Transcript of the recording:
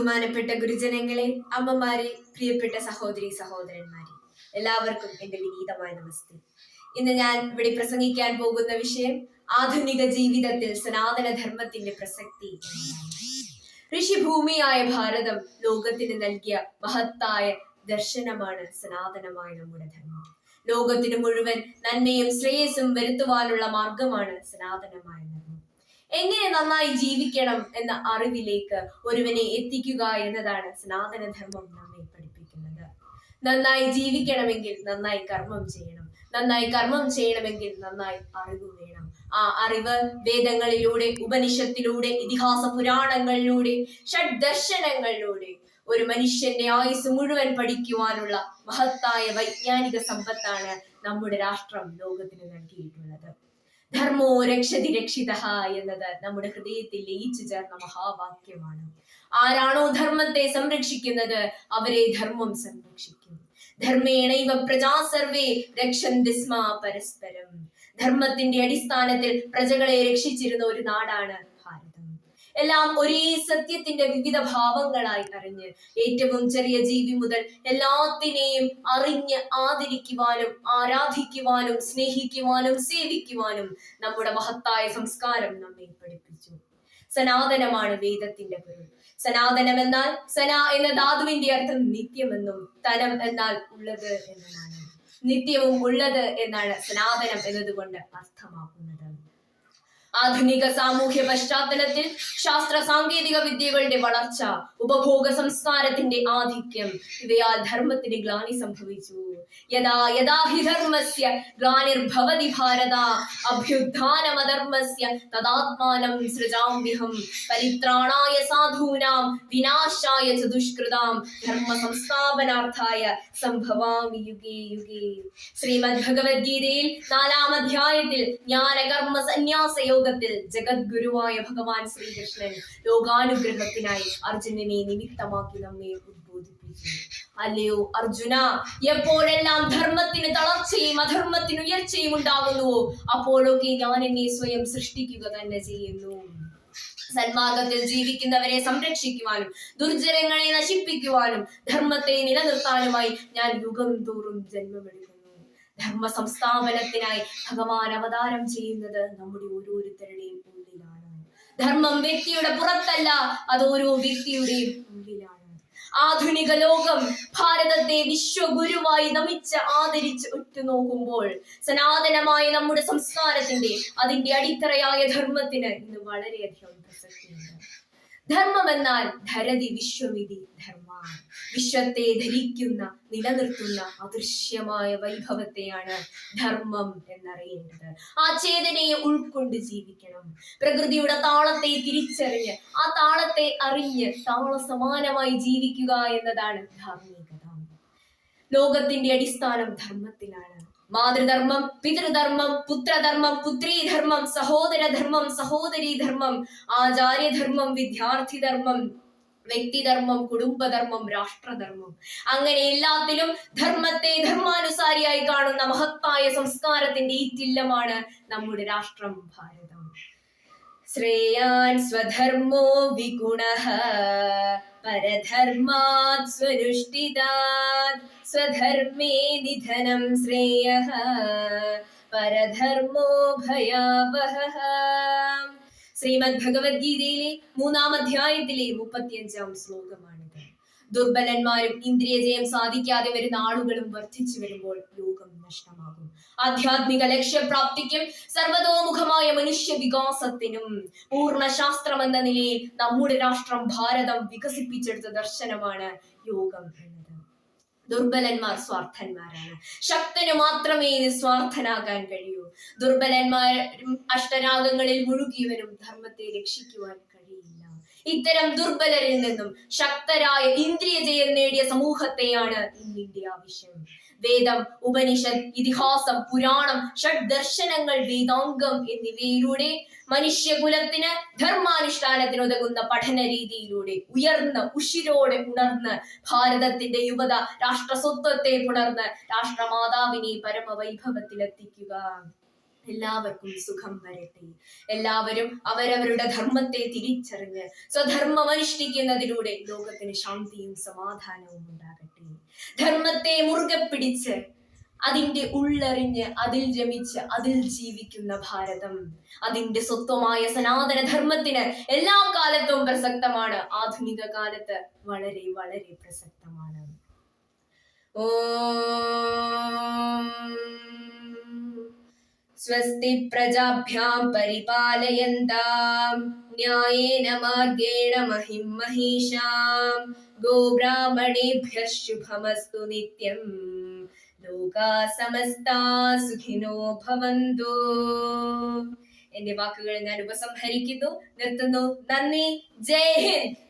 ബഹുമാനപ്പെട്ട ഗുരുജനങ്ങളെ, അമ്മമാരെ, പ്രിയപ്പെട്ട സഹോദരി സഹോദരന്മാരെ, എല്ലാവർക്കും എന്റെ വിനീതമായ നമസ്തേ. ഇന്ന് ഞാൻ ഇവിടെ പ്രസംഗിക്കാൻ പോകുന്ന വിഷയം ആധുനിക ജീവിതത്തിൽ സനാതന ധർമ്മത്തിന്റെ പ്രസക്തി. ഋഷിഭൂമിയായ ഭാരതം ലോകത്തിന് നൽകിയ മഹത്തായ ദർശനമാണ് സനാതനമായ നമ്മുടെ ധർമ്മം. ലോകത്തിന് മുഴുവൻ നന്മയും ശ്രേയസ്സും വരുത്തുവാനുള്ള മാർഗമാണ് സനാതനമായ ധർമ്മം. എങ്ങനെ നന്നായി ജീവിക്കണം എന്ന അറിവിലേക്ക് ഒരുവനെ എത്തിക്കുക എന്നതാണ് സനാതനധർമ്മം നമ്മെ പഠിപ്പിക്കുന്നത്. നന്നായി ജീവിക്കണമെങ്കിൽ നന്നായി കർമ്മം ചെയ്യണം. നന്നായി കർമ്മം ചെയ്യണമെങ്കിൽ നന്നായി അറിവ് വേണം. ആ അറിവ് വേദങ്ങളിലൂടെ, ഉപനിഷത്തിലൂടെ, ഇതിഹാസ പുരാണങ്ങളിലൂടെ, ഷഡ്ദർശനങ്ങളിലൂടെ ഒരു മനുഷ്യന്റെ ആയുസ് മുഴുവൻ പഠിക്കുവാനുള്ള മഹത്തായ വൈജ്ഞാനിക സമ്പത്താണ് നമ്മുടെ രാഷ്ട്രം ലോകത്തിന് നൽകിയിട്ടുള്ളത്. ധർമ്മോ രക്ഷതി രക്ഷിത എന്നത് നമ്മുടെ ഹൃദയത്തിൽ ലയിച്ചു ചേർന്ന മഹാവാക്യമാണ്. ആരാണോ ധർമ്മത്തെ സംരക്ഷിക്കുന്നത് അവരെ ധർമ്മം സംരക്ഷിക്കും. ധർമ്മേണൈവ പ്രജാ സർവേ രക്ഷന്തി സ്മ പരസ്പരം. ധർമ്മത്തിന്റെ അടിസ്ഥാനത്തിൽ പ്രജകളെ രക്ഷിച്ചിരുന്ന ഒരു നാടാണ് ഭാരതം. എല്ലാം ഒരേ സത്യത്തിന്റെ വിവിധ ഭാവങ്ങളായി അറിഞ്ഞ്, ഏറ്റവും ചെറിയ ജീവി മുതൽ എല്ലാത്തിനെയും അറിഞ്ഞ് ആദരിക്കുവാനും ആരാധിക്കുവാനും സ്നേഹിക്കുവാനും സേവിക്കുവാനും നമ്മുടെ മഹത്തായ സംസ്കാരം നമ്മെ പഠിപ്പിച്ചു. സനാതനമാണ് വേദത്തിന്റെ പൊരുൾ. സനാതനം എന്നാൽ സന എന്ന ധാതുവിന്റെ അർത്ഥം നിത്യമെന്നും തനം എന്നാൽ ഉള്ളത് എന്നുമാണ്. നിത്യവും ഉള്ളത് എന്നാണ് സനാതനം എന്നതുകൊണ്ട് അർത്ഥമാക്കുന്നത്. ആധുനിക സാമൂഹ്യ പശ്ചാത്തലത്തിൽ ശാസ്ത്ര സാങ്കേതിക വിദ്യകളുടെ വളർച്ച, ഉപഭോഗ സംസ്കാരത്തിന്റെ ആധിക്യം ഇവയാൽ ധർമ്മത്തിന് ഗ്ലാനി സംഭവിച്ചു. യഥാ യഥാ ഹി ധർമ്മസ്യ ഗ്ലാനിർഭവതി ഭാരത അഭ്യുത്ഥാനമധർമ്മസ്യ തദാത്മാനം സൃജാമ്യഹം പരിത്രാണായ സാധൂനാം വിനാശായ ച ദുഷ്കൃതാം ധർമ്മ സംസ്ഥാപനാർത്ഥായ സംഭവാമി യുഗേ യുഗേ. ശ്രീമദ് ഭഗവത്ഗീതയിൽ 4-ാം അധ്യായത്തിൽ ജ്ഞാനകർമ്മ സന്യാസ യോഗത്തിൽ ജഗദ്ഗുരുവായ ഭഗവാൻ ശ്രീകൃഷ്ണൻ ലോകാനുഗ്രഹത്തിനായി അർജുനനെ നിമിത്തമാക്കി നമ്മെ ഉദ്ബോധിപ്പിച്ചു. അല്ലയോ അർജുന, എപ്പോഴെല്ലാം ധർമ്മത്തിന് തളർച്ചയും അധർമ്മത്തിന് ഉയർച്ചയും ഉണ്ടാകുന്നുവോ അപ്പോഴൊക്കെ ഞാൻ എന്നെ സ്വയം സൃഷ്ടിക്കുക തന്നെ ചെയ്യുന്നു. സന്മാർഗത്തിൽ ജീവിക്കുന്നവരെ സംരക്ഷിക്കുവാനും ദുർജനങ്ങളെ നശിപ്പിക്കുവാനും ധർമ്മത്തെ നിലനിർത്താനുമായി ഞാൻ യുഗം തോറും ജന്മമെടുക്കുന്നു. ധർമ്മ സംസ്ഥാപനത്തിനായി ഭഗവാൻ അവതാരം ചെയ്യുന്നത് നമ്മുടെ ഓരോരുത്തരുടെയും ഉള്ളിലാണ്. ധർമ്മം വ്യക്തിയുടെ പുറത്തല്ല, അത് ഓരോ വ്യക്തിയുടെയും ഉള്ളിലാണ്. ആധുനിക ലോകം ഭാരതത്തെ വിശ്വഗുരുവായി നമിച്ച് ആദരിച്ച് ഉറ്റുനോക്കുമ്പോൾ സനാതനമായ നമ്മുടെ സംസ്കാരത്തിന്റെ അതിന്റെ അടിത്തറയായ ധർമ്മത്തിന് ഇന്ന് വളരെയധികം പ്രസക്തിയുണ്ട്. ധർമ്മം എന്നാൽ ധരതി വിശ്വമിതി ധർമ്മ. വിശ്വത്തെ ധരിക്കുന്ന, നിലനിർത്തുന്ന അദൃശ്യമായ വൈഭവത്തെയാണ് ധർമ്മം എന്നറിയേണ്ടത്. ആ ചേതനയെ ഉൾക്കൊണ്ട് ജീവിക്കണം. പ്രകൃതിയുടെ താളത്തെ തിരിച്ചറിഞ്ഞ് ആ താളത്തെ അറിഞ്ഞ് താള സമാനമായി ജീവിക്കുക എന്നതാണ് ധാർമ്മികത. ലോകത്തിന്റെ അടിസ്ഥാനം ധർമ്മത്തിലാണ്. മാതൃധർമ്മം, പിതൃധർമ്മം, പുത്രധർമ്മം, പുത്രീധർമ്മം, സഹോദരധർമ്മം, സഹോദരീധർമ്മം, ആചാര്യധർമ്മം, വിദ്യാർത്ഥിധർമ്മം, വ്യക്തിധർമ്മം, കുടുംബധർമ്മം, രാഷ്ട്രധർമ്മം. അങ്ങനെ എല്ലാത്തിലും ധർമ്മത്തെ ധർമാനുസാരിയായി കാണുന്ന മഹത്തായ സംസ്കാരത്തിന്റെ ഈറ്റില്ലമാണ് നമ്മുടെ രാഷ്ട്രം ഭാരതം. ശ്രേയാൻ സ്വധർമ്മോ വിഗുണഃ പരധർമാത് സ്വനുഷ്ഠിതാത് സ്വധർമ്മേ നിധനം ശ്രേയഃ പരധർമ്മോ ഭയാവഹഃ. ശ്രീമദ് ഭഗവത്ഗീതയിലെ 3-ാം അധ്യായത്തിലെ 35-ാം ശ്ലോകമാണിത്. ദുർബലന്മാരും ഇന്ദ്രിയജയം സാധിക്കാതെ വരുന്ന ആളുകളും വർദ്ധിച്ചു വരുമ്പോൾ ലോകം നഷ്ടമാകും. ആധ്യാത്മിക ലക്ഷ്യപ്രാപ്തിക്കും സർവതോമുഖമായ മനുഷ്യ വികാസത്തിനും പൂർണ്ണ ശാസ്ത്രം എന്ന നിലയിൽ നമ്മുടെ രാഷ്ട്രം ഭാരതം വികസിപ്പിച്ചെടുത്ത ദർശനമാണ് യോഗം എന്നത്. ദുർബലന്മാർ സ്വാർത്ഥന്മാരാണ്. ശക്തന് മാത്രമേ നിസ്വാർത്ഥനാകാൻ കഴിയൂ. ദുർബലന്മാരും അഷ്ടരാഗങ്ങളിൽ മുഴുകിയവരും ധർമ്മത്തെ രക്ഷിക്കുവാൻ കഴിയില്ല. ഇത്തരം ദുർബലരിൽ നിന്നും ശക്തരായ ഇന്ദ്രിയജയം നേടിയ സമൂഹത്തെയാണ് ഇന്നിന്റെ ആവശ്യം. വേദം, ഉപനിഷത്ത്, ഇതിഹാസം, പുരാണം, ഷഡ്ദർശനങ്ങൾ, വേദാംഗം എന്നിവയിലൂടെ മനുഷ്യകുലത്തിന് ധർമാനുഷ്ഠാനത്തിനുതകുന്ന പഠന രീതിയിലൂടെ ഉയർന്ന് ഉഷിരോടെ ഉണർന്ന് ഭാരതത്തിന്റെ യുവത രാഷ്ട്രസ്വത്വത്തെ പുണർന്ന് രാഷ്ട്രമാതാവിനെ പരമവൈഭവത്തിലെത്തിക്കുക. എല്ലാവർക്കും സുഖം വരട്ടെ. എല്ലാവരും അവരവരുടെ ധർമ്മത്തെ തിരിച്ചറിഞ്ഞ് സ്വധർമ്മം അനുഷ്ഠിക്കുന്നതിലൂടെ ലോകത്തിന് ശാന്തിയും സമാധാനവും ഉണ്ടാകട്ടെ. ധർമ്മത്തെ മുറുകെ പിടിച്ച് അതിന്റെ ഉള്ളറിഞ്ഞ് അതിൽ രമിച്ച് അതിൽ ജീവിക്കുന്ന ഭാരതം അതിന്റെ സ്വത്വമായ സനാതന ധർമ്മത്തിന് എല്ലാ കാലത്തും പ്രസക്തമാണ്. ആധുനിക കാലത്ത് വളരെ വളരെ പ്രസക്തമാണ്. ഓം സ്വസ്തി പ്രജാഭ്യാം പരിപാലയന്താം ന്യായേന മാർഗേണ മഹിം മഹീഷാം ഗോബ്രാഹ്മണേഭ്യഃ ശുഭമസ്തു നിത്യം ലോകാ സമസ്താ സുഖിനോ ഭവന്തു. എന്റെ വാക്കുകൾ ഞാൻ ഉപസംഹരിക്കുന്നു, നിർത്തുന്നു. നന്ദി. ജയ് ഹിന്ദ്.